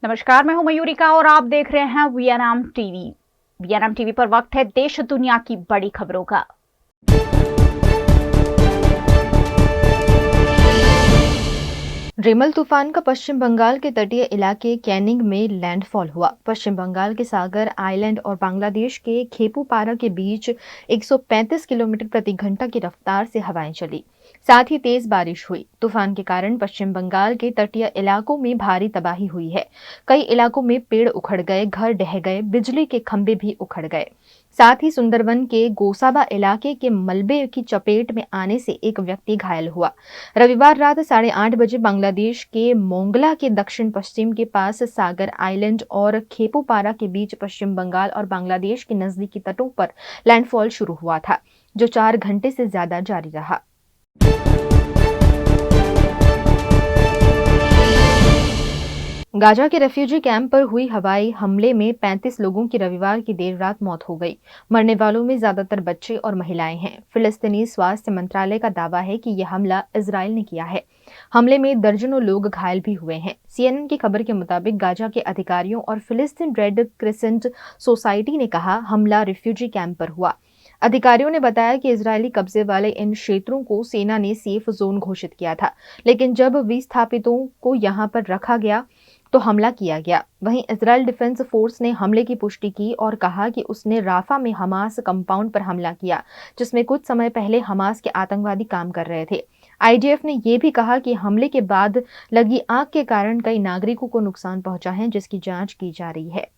नमस्कार, मैं हूं मयूरिका और आप देख रहे हैं वीएनएम टीवी। वीएनएम टीवी पर वक्त है देश दुनिया की बड़ी खबरों का। रेमल तूफान का पश्चिम बंगाल के तटीय इलाके कैनिंग में लैंडफॉल हुआ। पश्चिम बंगाल के सागर आइलैंड और बांग्लादेश के खेपुपारा के बीच 135 किलोमीटर प्रति घंटा की रफ्तार से हवाएं चली। साथ ही तेज बारिश हुई। तूफान के कारण पश्चिम बंगाल के तटीय इलाकों में भारी तबाही हुई है। कई इलाकों में पेड़ उखड़ गए, घर ढह गए, बिजली के खंभे भी उखड़ गए। साथ ही सुंदरवन के गोसाबा इलाके के मलबे की चपेट में आने से एक व्यक्ति घायल हुआ। रविवार रात 8:30 बजे बांग्लादेश के मोंगला के दक्षिण पश्चिम के पास सागर आइलैंड और खेपुपारा के बीच पश्चिम बंगाल और बांग्लादेश के नजदीकी तटों पर लैंडफॉल शुरू हुआ था, जो 4 घंटे से ज्यादा जारी रहा। गाजा के रेफ्यूजी कैंप पर हुई हवाई हमले में 35 लोगों की रविवार की देर रात मौत हो गई। मरने वालों में ज्यादातर बच्चे और महिलाएं हैं। फिलिस्तीनी स्वास्थ्य मंत्रालय का दावा है कि यह हमला इजराइल ने किया है। हमले में दर्जनों लोग घायल भी हुए हैं। CNN की खबर के मुताबिक गाजा के अधिकारियों और फिलिस्तीन रेड क्रिसेंट सोसाइटी ने कहा हमला रेफ्यूजी कैंप पर हुआ। अधिकारियों ने बताया कि इजरायली कब्जे वाले इन क्षेत्रों को सेना ने सेफ जोन घोषित किया था, लेकिन जब विस्थापितों को यहां पर रखा गया तो हमला किया गया। वहीं इजराइल डिफेंस फोर्स ने हमले की पुष्टि की और कहा कि उसने राफा में हमास कंपाउंड पर हमला किया, जिसमें कुछ समय पहले हमास के आतंकवादी काम कर रहे थे। IDF ने यह भी कहा कि हमले के बाद लगी आग के कारण कई नागरिकों को नुकसान पहुंचा है, जिसकी जांच की जा रही है।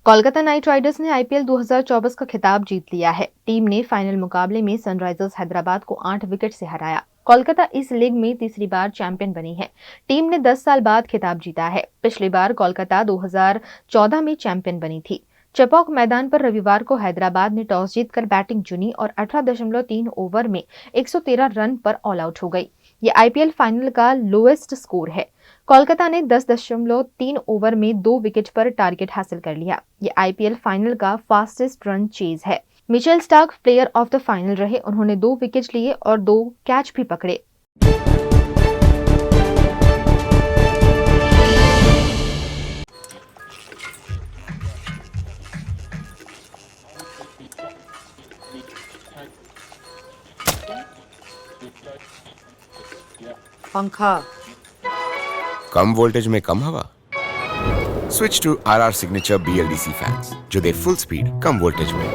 कोलकाता नाइट राइडर्स ने IPL 2024 का खिताब जीत लिया है। टीम ने फाइनल मुकाबले में सनराइजर्स हैदराबाद को 8 विकेट से हराया। कोलकाता इस लीग में तीसरी बार चैंपियन बनी है। टीम ने 10 साल बाद खिताब जीता है। पिछली बार कोलकाता 2014 में चैंपियन बनी थी। चपौक मैदान पर रविवार को हैदराबाद ने टॉस जीतकर बैटिंग चुनी और 18.3 ओवर में 113 रन पर ऑल आउट हो गई। ये IPL फाइनल का लोएस्ट स्कोर है। कोलकाता ने 10.3 ओवर में 2 विकेट पर टारगेट हासिल कर लिया। ये IPL फाइनल का फास्टेस्ट रन चेज है। Mitchell Starc player of the final रहे। उन्होंने 2 विकेट लिए और 2 कैच भी पकड़े। पंखा कम वोल्टेज में कम हवा। Switch to RR signature BLDC fans जो दे फुल स्पीड कम वोल्टेज में।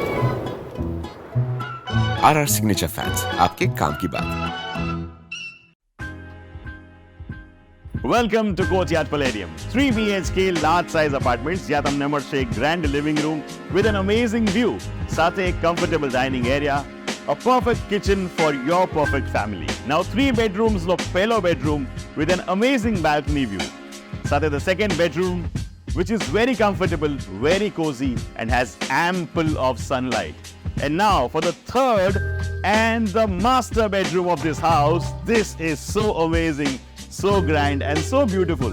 RR सिग्नेचर फैंस, आपके काम की बात। Welcome to Courtyard Palladium. 3 BHK large size apartments જ્યાં તમને મળશે એક grand living room with an amazing view, સાથે એક comfortable dining area, a perfect kitchen for your perfect family. Now 3 bedrooms નો પહેલો bedroom with an amazing balcony view. સાથે the second bedroom which is very comfortable, very cozy and has ample of sunlight. And now for the third and the master bedroom of this house. This is so amazing, so grand and so beautiful.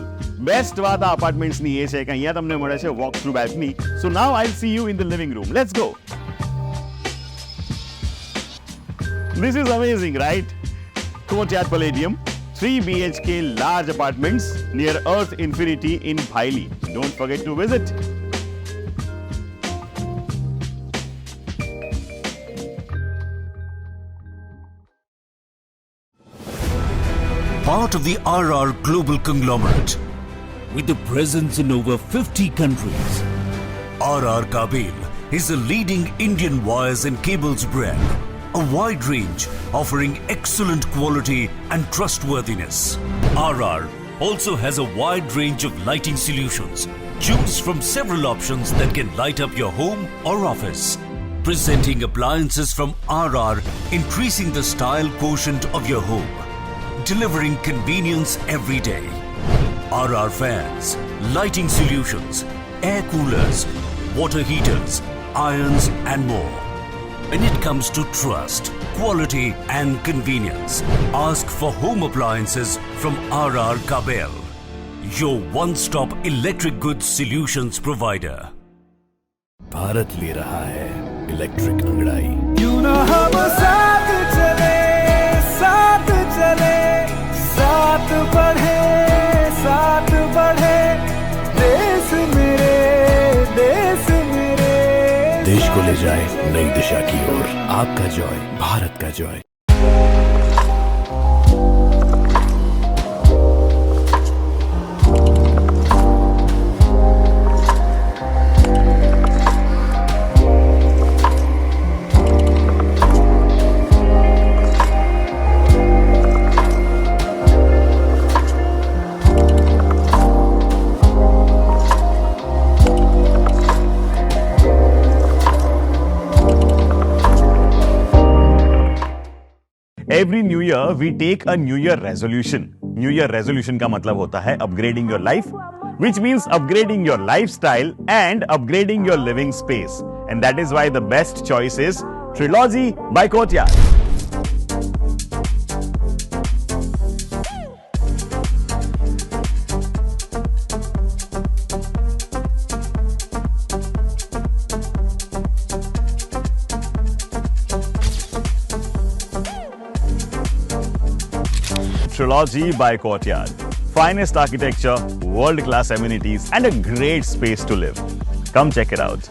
Best વાત આ apartments ની એ છે કે અહીંયા તમને મળે છે walk through balcony. So now I'll see you in the living room. Let's go. This is amazing, right? Courtyard Palladium, 3 BHK large apartments near Earth Infinity in Bhaili. Don't forget to visit. Part of the RR Global Conglomerate, with a presence in over 50 countries. RR Kabel is a leading Indian wires and cables brand. A wide range offering excellent quality and trustworthiness. RR also has a wide range of lighting solutions. Choose from several options that can light up your home or office. Presenting appliances from RR, increasing the style quotient of your home. Delivering convenience every day. RR fans, lighting solutions, air coolers, water heaters, irons and more. When it comes to trust, quality and convenience, ask for home appliances from RR Kabel, your one-stop electric goods solutions provider. Bharat ले रहा है electric अंगड़ाई। क्यों ना हम साथ चले, साथ चले। नई दिशा की ओर। आपका जॉय, भारत का Joy. Every new year we take a new year resolution. New year resolution का मतलब होता है upgrading your life, which means upgrading your lifestyle and upgrading your living space. And that is why the best choice is Trilogy by Courtyard. Trilogy by Courtyard. Finest architecture, world-class amenities, and a great space to live. Come check it out.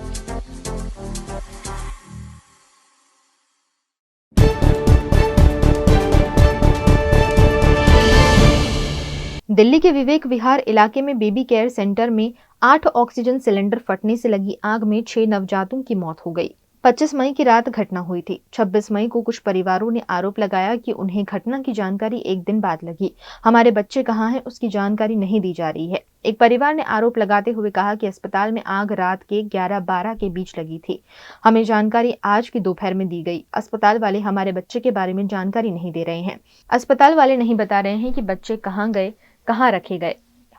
Delhi के विवेक विहार इलाके में baby care centre में 8 oxygen cylinder फटने से लगी आग में 6 नवजातों की मौत हो गई। 25 मई की रात घटना हुई थी। 26 मई को कुछ परिवारों ने आरोप लगाया कि उन्हें घटना की जानकारी एक दिन बाद लगी। हमारे बच्चे कहाँ हैं, उसकी जानकारी नहीं दी जा रही है। एक परिवार ने आरोप लगाते हुए कहा कि अस्पताल में आग रात के 11-12 के बीच लगी थी। हमें जानकारी आज की दोपहर में दी गई। अस्पताल वाले हमारे बच्चे के बारे में जानकारी नहीं दे रहे हैं। अस्पताल वाले नहीं बता रहे हैं कि बच्चे कहाँ गए, कहाँ रखे गए।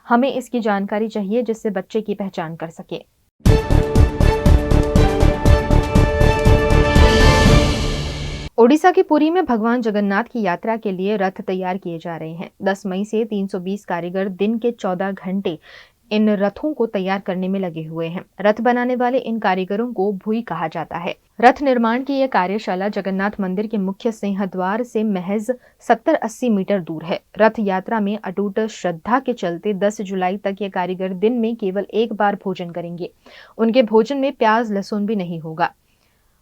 हमें इसकी जानकारी चाहिए जिससे बच्चे की पहचान कर सके। ओडिशा के पुरी में भगवान जगन्नाथ की यात्रा के लिए रथ तैयार किए जा रहे हैं। 10 मई से 320 कारीगर दिन के 14 घंटे इन रथों को तैयार करने में लगे हुए हैं। रथ बनाने वाले इन कारीगरों को भुई कहा जाता है। रथ निर्माण की यह कार्यशाला जगन्नाथ मंदिर के मुख्य सिंहद्वार से महज 70-80 मीटर दूर है। रथ यात्रा में अटूट श्रद्धा के चलते 10 जुलाई तक ये कारीगर दिन में केवल एक बार भोजन करेंगे। उनके भोजन में प्याज लहसुन भी नहीं होगा।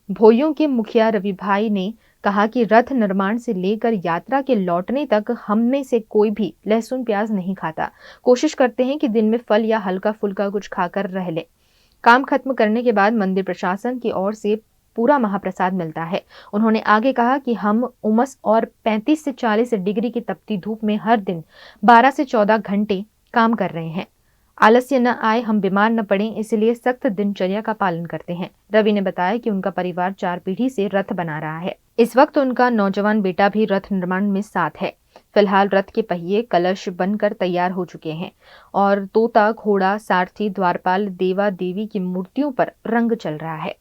भोइयों के मुखिया रवि भाई ने कहा कि रथ निर्माण से लेकर यात्रा के लौटने तक हम में से कोई भी लहसुन प्याज नहीं खाता। कोशिश करते हैं कि दिन में फल या हल्का फुल्का कुछ खाकर रह ले। काम खत्म करने के बाद मंदिर प्रशासन की ओर से पूरा महाप्रसाद मिलता है। उन्होंने आगे कहा कि हम उमस और 35 से 40 डिग्री की तपती धूप में हर दिन 12 से 14 घंटे काम कर रहे हैं। आलस्य न आए, हम बीमार न पड़ें, इसलिए सख्त दिनचर्या का पालन करते हैं। रवि ने बताया कि उनका परिवार 4 पीढ़ी से रथ बना रहा है। इस वक्त उनका नौजवान बेटा भी रथ निर्माण में साथ है। फिलहाल रथ के पहिए कलश बनकर तैयार हो चुके हैं और तोता, घोड़ा, सारथी, द्वारपाल, देवा देवी की मूर्तियों पर रंग चल रहा है।